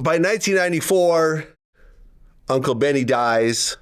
by 1994, Uncle Benny dies.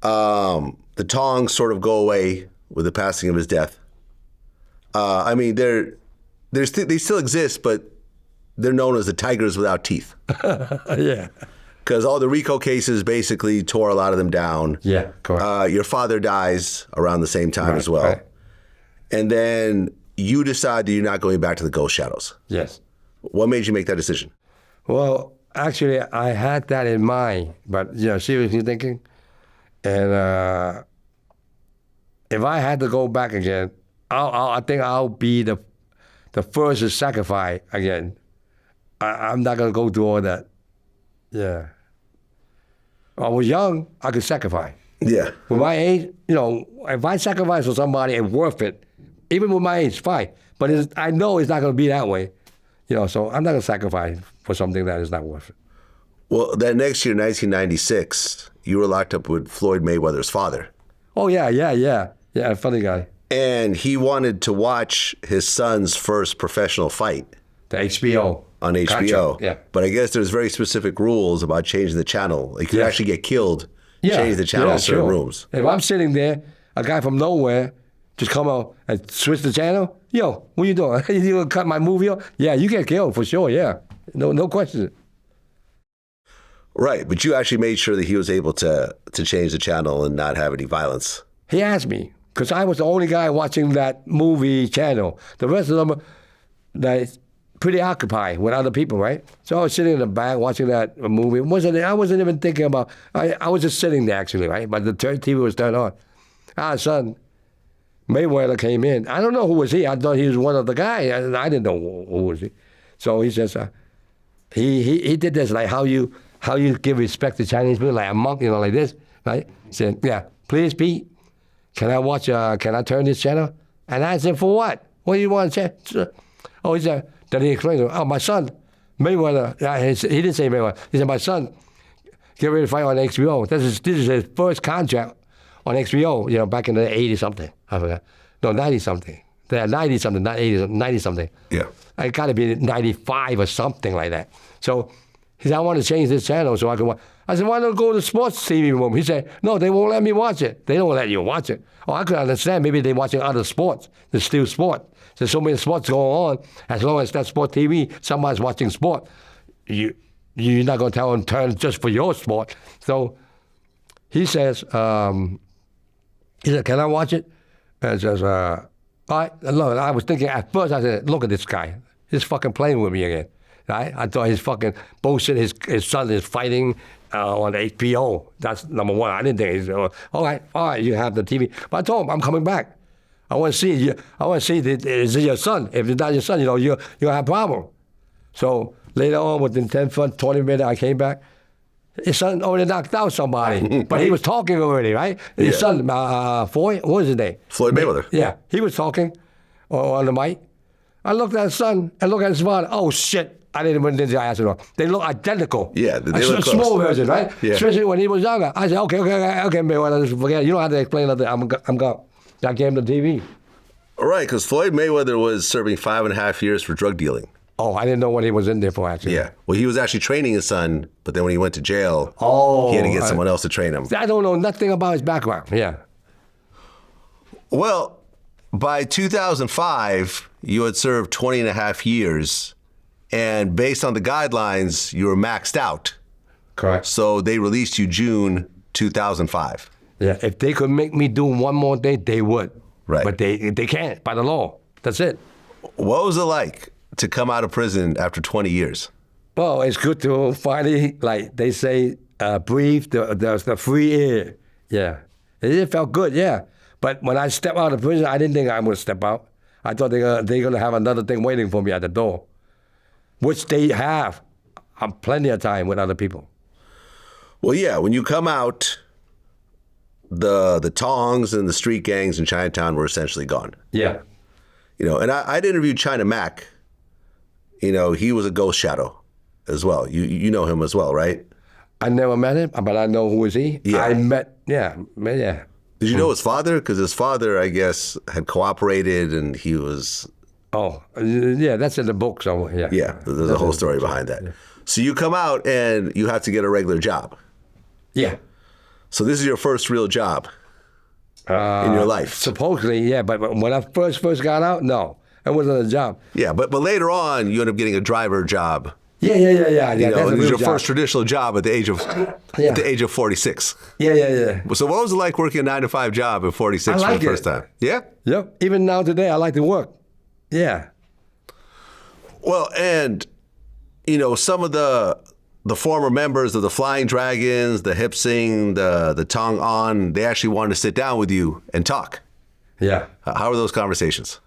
The Tongs sort of go away with the passing of his death. I mean, they still exist, but they're known as the tigers without teeth. Yeah. Because all the RICO cases basically tore a lot of them down. Yeah, correct. Your father dies around the same time as well. Right. And then you decide that you're not going back to the Ghost Shadows. Yes. What made you make that decision? Well, actually, I had that in mind, but seriously thinking, and if I had to go back again, I think I'll be the first to sacrifice again. I'm not gonna go through all that. Yeah. I was young, I could sacrifice. Yeah. With my age, if I sacrifice for somebody, it's worth it. Even with my age, fine. But I know it's not going to be that way. So I'm not going to sacrifice for something that is not worth it. Well, that next year, 1996, you were locked up with Floyd Mayweather's father. Oh, yeah. Yeah, funny guy. And he wanted to watch his son's first professional fight. The HBO. On HBO. Contract, yeah. But I guess there's very specific rules about changing the channel. Like, you could actually get killed, change the channel in certain rooms. If I'm sitting there, a guy from nowhere just come out and switch the channel, what you doing? You gonna cut my movie off? Yeah, you get killed for sure, yeah. No question. Right, but you actually made sure that he was able to change the channel and not have any violence. He asked me, because I was the only guy watching that movie channel. The rest of them, pretty occupied with other people, right? So I was sitting in the back watching that movie. I wasn't even thinking about, I was just sitting there actually, right? But the TV was turned on. Son, Mayweather came in. I don't know who was he. I thought he was one of the guys. I didn't know who was he. So he says, he did this, like how you give respect to Chinese people, like a monk, like this, right? He said, yeah, please, Pete, can I turn this channel? And I said, for what? What do you want to check? Oh, he said, then he explained, my son, Mayweather, he didn't say Mayweather, he said, my son, get ready to fight on HBO. This is his first contract on HBO, back in the 80-something. I forgot. No, 90-something. They're 90-something, not 80, 90-something. Yeah. It got to be 95 or something like that. So he said, I want to change this channel so I can watch. I said, why don't go to the sports TV room? He said, no, they won't let me watch it. They don't let you watch it. Oh, I could understand. Maybe they're watching other sports. There's still sport. There's so many sports going on. As long as that's sport TV, somebody's watching sport. You're not going to tell them turn just for your sport. So he says, can I watch it? And says, all right. Look, I was thinking at first, I said, look at this guy. He's fucking playing with me again. Right? I thought he's fucking bullshit. His son is fighting on HBO. That's number one. I didn't think he's, all right, you have the TV. But I told him, I'm coming back. I want to see you. I want to see, is it your son? If it's not your son, you're going to have a problem. So later on, within 10, 20 minutes, I came back. His son already knocked out somebody, but he was talking already, right? His son, Floyd, what was his name? Floyd Mayweather. Yeah, he was talking on the mic. I looked at his son and looked at his father. Oh, shit. I didn't even ask it. They look identical. Yeah, they look close. Small version, right? Yeah. Especially when he was younger. I said, okay, Mayweather, forget it. You don't have to explain nothing. I'm gone. I gave him the TV. All right, because Floyd Mayweather was serving 5.5 years for drug dealing. Oh, I didn't know what he was in there for, actually. Yeah. Well, he was actually training his son, but then when he went to jail, he had to get someone else to train him. I don't know nothing about his background. Yeah. Well, by 2005, you had served 20.5 years, and based on the guidelines, you were maxed out. Correct. So they released you June 2005. Yeah, if they could make me do one more day, they would. Right. But they can't, by the law. That's it. What was it like to come out of prison after 20 years? Well, it's good to finally, like they say, breathe the free air. Yeah. It felt good, yeah. But when I stepped out of prison, I didn't think I would step out. I thought they're going to have another thing waiting for me at the door, which they have plenty of time with other people. Well, yeah, when you come out, the Tongs and the street gangs in Chinatown were essentially gone. Yeah. And I'd interviewed China Mac. He was a ghost shadow as well. You know him as well, right? I never met him, but I know who is he. Yeah. I met. Did you know his father? Because his father, I guess, had cooperated and he was Oh, yeah, that's in the book somewhere. Yeah. Yeah, there's a whole story behind that. So you come out and you have to get a regular job. Yeah. So this is your first real job in your life. Supposedly, yeah, but when I first got out, no, it wasn't a job. Yeah, but later on, you end up getting a driver job. Yeah. You know, That's a it was real your job. first traditional job at the age of Yeah. at the age of 46. Yeah. So what was it like working a 9-to-5 job at 46 I like for the first it. time? Yeah. Yep. Even now today, I like to work. Yeah. Well, and you know, some of the former members of the Flying Dragons, the Hip Sing, the Tong On, they actually wanted to sit down with you and talk. Yeah. How were those conversations?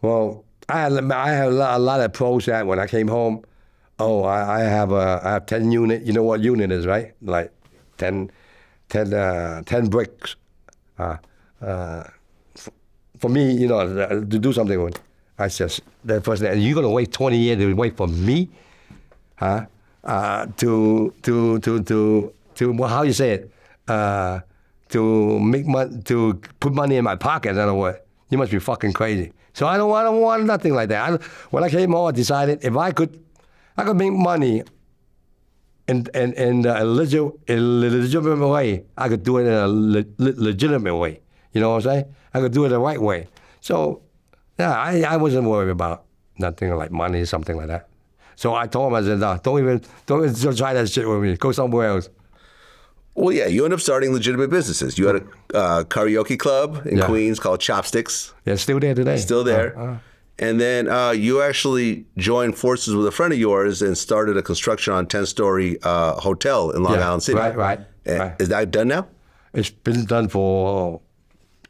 Well, I had a lot of pros that when I came home. Oh, I have 10 unit. You know what unit is, right? Like 10 bricks. For me, you know, to do something with. I said, the first thing, you're gonna wait 20 years to wait for me, huh? Well, how you say it? To make money, to put money in my pocket. In other words, you must be fucking crazy. So I don't want nothing like that. When I came home, I decided if I could make money in a legitimate way, I could do it in a legitimate way. You know what I'm saying? I could do it the right way. So, yeah, I wasn't worried about nothing like money or something like that. So I told him, I said, no, don't even try that shit with me. Go somewhere else. Well, yeah, you end up starting legitimate businesses. You had a karaoke club in Queens called Chopsticks. Yeah, still there today. Still there. And then you actually joined forces with a friend of yours and started a construction on 10-story hotel in Long Island City. Right. Is that done now? It's been done for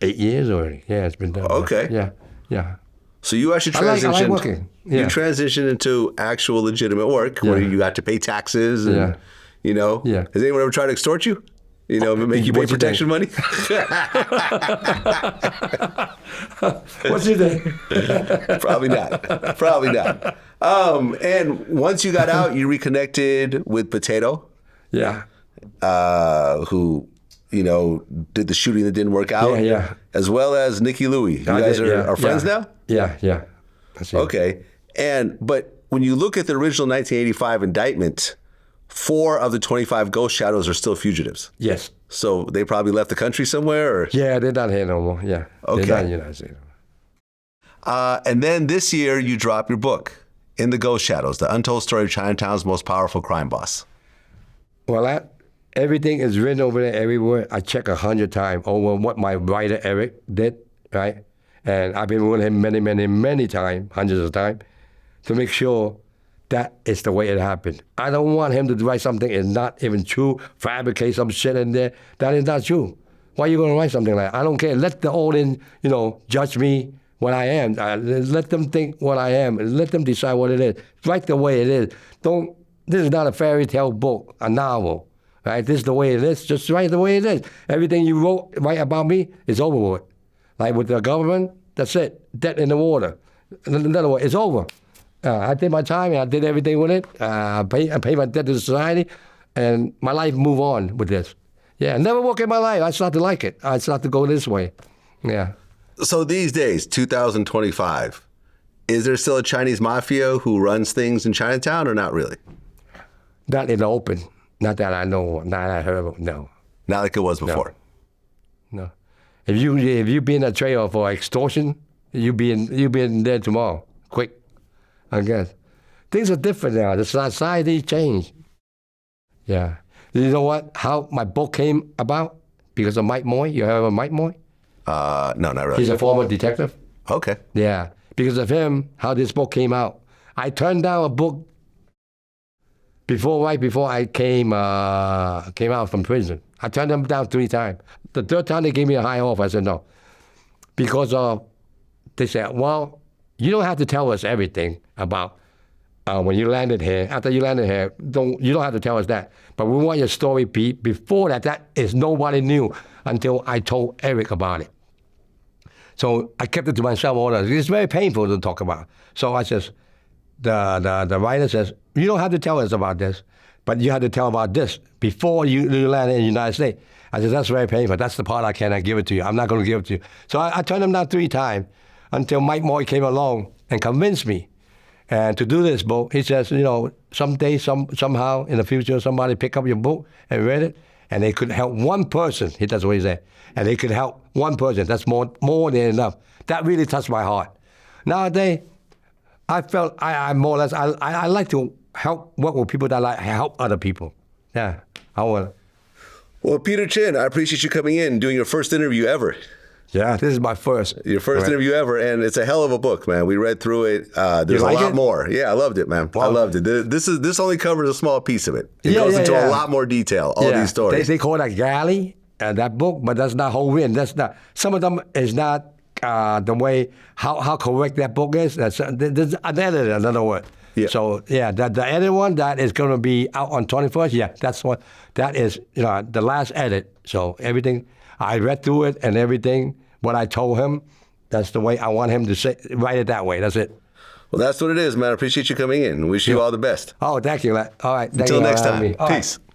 8 years already. Yeah, it's been done. Okay. Yeah. So you actually I transitioned. like working. Yeah. You transitioned into actual legitimate work where you got to pay taxes and, you know. Yeah. Has anyone ever tried to extort you? You know, make you pay protection money? What's your name? Probably not. And once you got out, you reconnected with Potato, Yeah. who, you know, did the shooting that didn't work out. Yeah. As well as Nikki Louie. You guys are friends now? Yeah. That's it. Okay. But when you look at the original 1985 indictment, 4 of the 25 ghost shadows are still fugitives. Yes. So they probably left the country somewhere? Or? Yeah, they're not here no more. Yeah. Okay. They're not in the United States. And then this year you drop your book, In the Ghost Shadows, the untold story of Chinatown's most powerful crime boss. Well, everything is written over there everywhere. I check 100 times over what my writer Eric did, right? And I've been with him many times, hundreds of times, to make sure that is the way it happened. I don't want him to write something that's not even true, fabricate some shit in there that is not true. Why are you going to write something like that? I don't care. Let the audience, judge me what I am. Let them think what I am. Let them decide what it is. Write the way it is. This is not a fairy tale book, a novel, right? This is the way it is. Just write the way it is. Everything you write about me is over with. Like with the government, that's it. Dead in the water. In other words, it's over. I did my time, and I did everything with it. I pay my debt to society, and my life move on with this. Yeah, never work in my life. I start to like it. I start to go this way. Yeah. So these days, 2025, is there still a Chinese mafia who runs things in Chinatown or not really? Not in the open. Not that I know. Not that I heard of. No. Not like it was before. No. If you be in a trailer for extortion, you be in there tomorrow. Quick. I guess. Things are different now. The society changed. Yeah. You know what? How my book came about? Because of Mike Moy. You heard of Mike Moy? No, not really. He's a former detective. Okay. Yeah. Because of him, how this book came out. I turned down a book right before I came out from prison. I turned them down 3 times. The 3rd time they gave me a high offer. I said no. Because they said, well, you don't have to tell us everything about when you landed here. After you landed here, you don't have to tell us that. But we want your story before that. That is nobody knew until I told Eric about it. So I kept it to myself all the time. It's very painful to talk about. So I says, the writer says, you don't have to tell us about this, but you have to tell about this before you landed in the United States. I said, that's very painful. That's the part I cannot give it to you. I'm not going to give it to you. So I turned them down 3 times. Until Mike Moy came along and convinced me and to do this book. He says, someday, somehow in the future, somebody pick up your book and read it, and they could help one person. That's what he said. And they could help one person. That's more than enough. That really touched my heart. Nowadays, I felt I more or less, I like to work with people that help other people. Yeah, I want to. Well, Peter Chin, I appreciate you coming in, doing your first interview ever. Yeah, this is my first. Your first interview ever, and it's a hell of a book, man. We read through it. There's a lot more. Yeah, I loved it, man. Wow. I loved it. This only covers a small piece of it. It goes into a lot more detail, all these stories. They call that galley, that book, but that's not whole win. That's not. Some of them is not the way, how correct that book is. There's an editor, in other words. Yeah. So, the edit one, that is going to be out on 21st. That is the last edit. So everything, I read through it and everything, what I told him, that's the way I want him to write it that way. That's it. Well, that's what it is, man. I appreciate you coming in. Wish you all the best. Oh, thank you. All right. Until next time. Peace.